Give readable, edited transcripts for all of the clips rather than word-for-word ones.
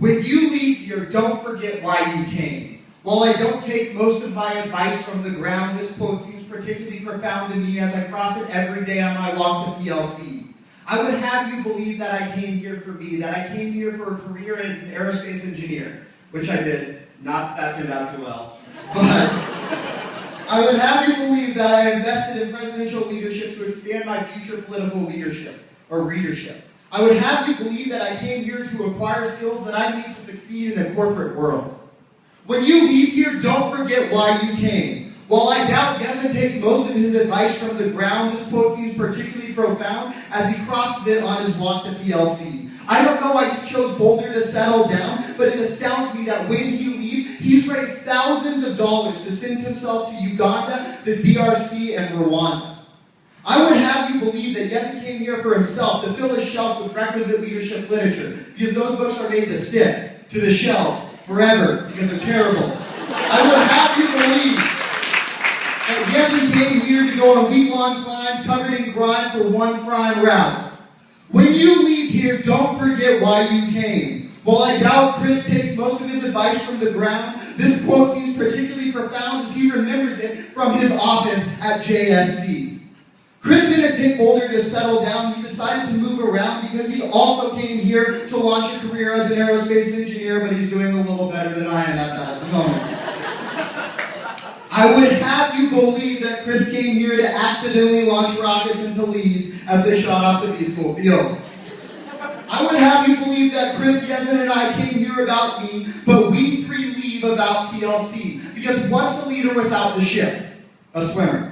When you leave here, don't forget why you came. While I don't take most of my advice from the ground, this quote seems particularly profound to me as I cross it every day on my walk to PLC. I would have you believe that I came here for me, that I came here for a career as an aerospace engineer, which I did. Not that turned out too well. But I would have you believe that I invested in presidential leadership to expand my future political leadership, or readership. I would have you believe that I came here to acquire skills that I need to succeed in the corporate world. When you leave here, don't forget why you came. While I doubt Gesson takes most of his advice from the ground, this quote seems particularly profound as he crosses it on his walk to PLC. I don't know why he chose Boulder to settle down, but it astounds me that when he leaves, he's raised thousands of dollars to send himself to Uganda, the DRC, and Rwanda. I would have you believe that Gesson came here for himself to fill his shelf with requisite leadership literature, because those books are made to stick to the shelves forever, because they're terrible. I would have you believe that Gesson came here to go on week-long climbs covered in grime for one prime route. When you leave here, don't forget why you came. While I doubt Chris takes most of his advice from the ground, this quote seems particularly profound as he remembers it from his office at JSC. Chris didn't pick Boulder to settle down. He decided to move around because he also came here to launch a career as an aerospace engineer, but he's doing a little better than I am at the moment. I would have you believe that Chris came here to accidentally launch rockets into Leeds as they shot off the B-School field. I would have you believe that Chris, Gesson, and I came here about me, but we three leave about PLC. Because what's a leader without the ship? A swimmer.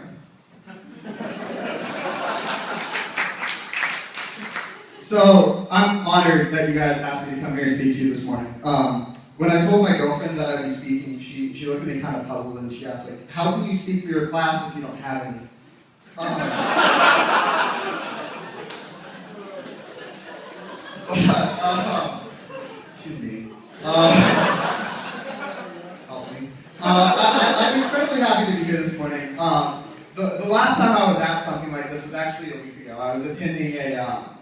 So, I'm honored that you guys asked me to come here and speak to you this morning. When I told my girlfriend that I'd be speaking, she looked at me kind of puzzled and she asked, like, how can you speak for your class if you don't have any? Excuse me. Help me. I'm incredibly happy to be here this morning. The last time I was at something like this was actually a week ago. I was attending a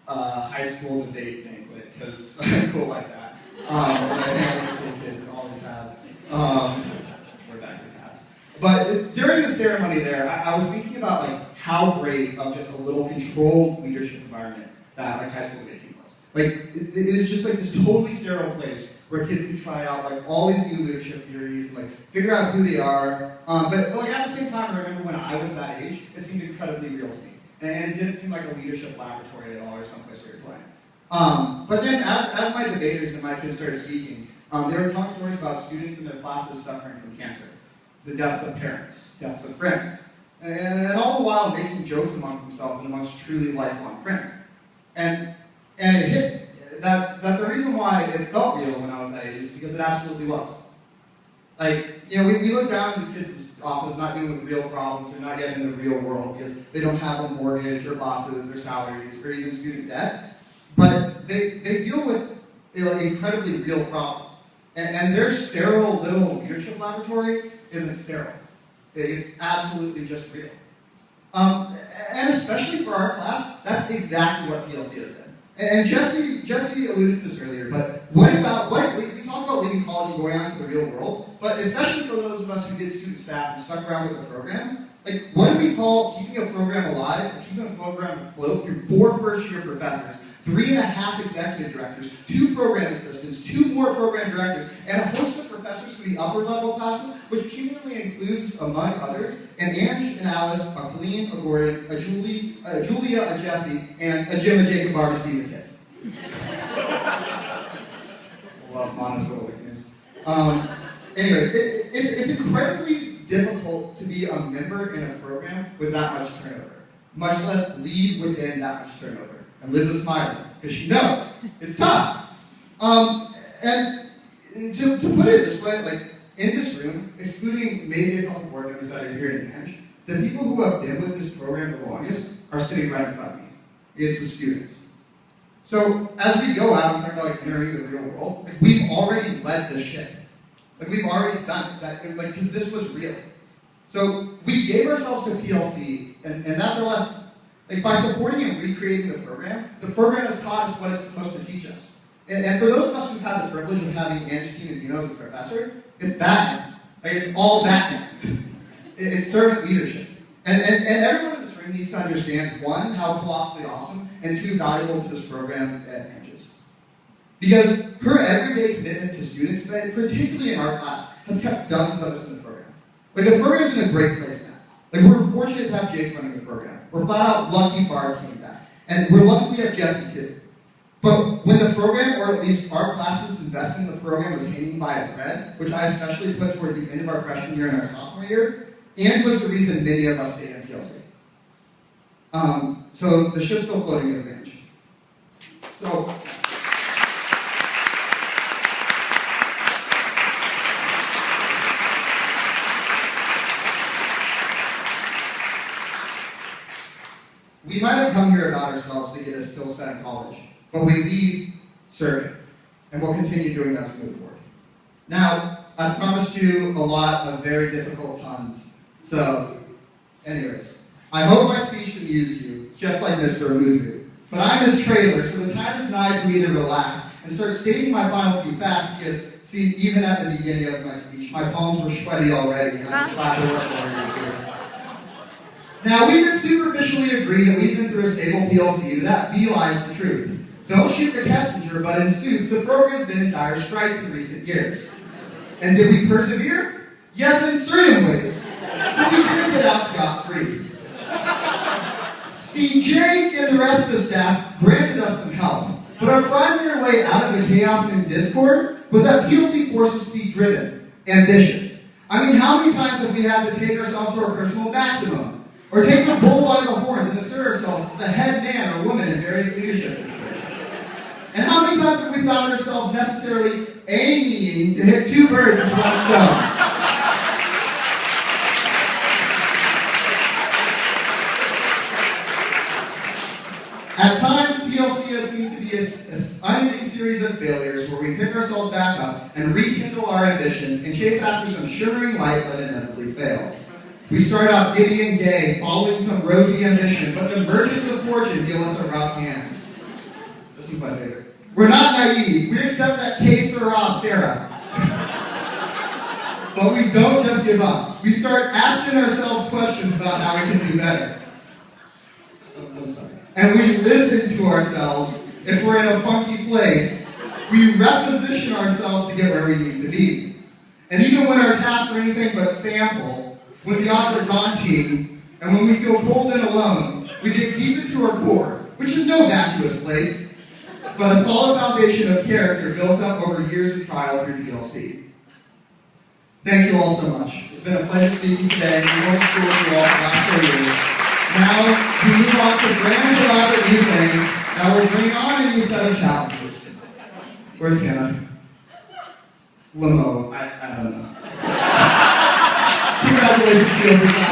high school debate banquet, because I'm cool like that. I hang out with cool kids and always have. Wear backwards hats. But during the ceremony there, I was thinking about like how great of just a little controlled leadership environment that like high school debate team was. Like it was just like this totally sterile place where kids could try out like all these new leadership theories and like figure out who they are. But like at the same time, I remember when I was that age, it seemed incredibly real to me. And it didn't seem like a leadership laboratory at all or someplace where you're playing. But then as my debaters and my kids started speaking, they were telling stories about students in their classes suffering from cancer, the deaths of parents, deaths of friends, and all the while making jokes amongst themselves and amongst truly lifelong friends. And it hit that the reason why it felt real when I was that age is because it absolutely was. Like, you know, we look down at these kids' office not dealing with real problems or not yet in the real world because they don't have a mortgage or bosses or salaries or even student debt. But they deal with incredibly real problems. And their sterile little leadership laboratory isn't sterile. It's absolutely just real. And especially for our class, that's exactly what PLC has been. And Jesse alluded to this earlier, but we talk about leaving college and going out into the real world, but especially for those of us who did student staff and stuck around with the program, like what do we call keeping a program alive, keeping a program afloat through 4 first-year professors, 3.5 executive directors, 2 program assistants, 2 more program directors, and a host of professors for the upper level classes, which cumulatively includes, among others, an Ange, an Alice, a Colleen, a Gordon, a Julie, a Julia, a Jesse, and a Jim, a Jacob, Barbara, Steve, and Tiff. Love monosyllabic names. Anyways, it's incredibly difficult to be a member in a program with that much turnover, much less lead within that much turnover. And Liz is smiling, because she knows. It's tough. And to put it this way, like, in this room, excluding maybe a couple board members that are here in the bench, the people who have been with this program the longest are sitting right in front of me. It's the students. So, as we go out and talk about, like, entering the real world, like, we've already led the ship. Like, we've already done that, like, because this was real. So, we gave ourselves to PLC, and that's our lesson. Like, by supporting and recreating the program has taught us what it's supposed to teach us. And for those of us who've had the privilege of having Ange Dino as a professor, it's Batman. Like, it's all Batman. It's servant leadership. And everyone in this room needs to understand, one, how colossally awesome, and two, valuable to this program at Ange is. Because her everyday commitment to students, particularly in our class, has kept dozens of us in the program. Like, the program's in a great place now. Like, we're fortunate to have Jake running the program. We're flat out lucky Barb came back. And we're lucky we have Jesse too. But when the program, or at least our class's investment in the program, was hanging by a thread, which I especially put towards the end of our freshman year and our sophomore year, and was the reason many of us stayed in PLC. So the ship's still floating as an Ange. So, we might have come here about ourselves to get a skill set in college, but we leave serving, and we'll continue doing that as we move forward. Now, I promised you a lot of very difficult puns, so, anyways, I hope my speech amused you, just like Mr. Amuzu. But I'm his trailer, so the time is nigh for me to relax and start stating my final few facts, because, see, even at the beginning of my speech, my palms were sweaty already, and I was glad to work for it. Now, we can superficially agree that we've been through a stable PLC, but that belies the truth. Don't shoot the messenger, but in sooth, the program's been in dire straits in recent years. And did we persevere? Yes, in certain ways. But we didn't get out scot-free. See, Jake and the rest of the staff granted us some help, but our primary way out of the chaos and discord was that PLC forced us to be driven, ambitious. I mean, how many times have we had to take ourselves to our personal maximum? Or take the bull by the horns and assert ourselves as the head man or woman in various leadership situations? And how many times have we found ourselves necessarily aiming to hit two birds with one stone? At times, PLC has seemed to be an unending series of failures where we pick ourselves back up and rekindle our ambitions and chase after some shimmering light but inevitably fail. We start off giddy and gay, following some rosy ambition, but the merchants of fortune deal us a rough hand. This is my favorite. We're not naive. We accept that que sera, Sarah. But we don't just give up. We start asking ourselves questions about how we can do better. I'm sorry. And we listen to ourselves. If we're in a funky place, we reposition ourselves to get where we need to be. And even when our tasks are anything but sample, when the odds are daunting, and when we feel cold and alone, we dig deep into our core, which is no vacuous place, but a solid foundation of character built up over years of trial through PLC. Thank you all so much. It's been a pleasure speaking today. We hope to school with you all for the last 4 years. Now, we move on to grand elaborate new things that will bring on a new set of challenges. Where's Hannah? Limo. I don't know. Congratulations, PLC.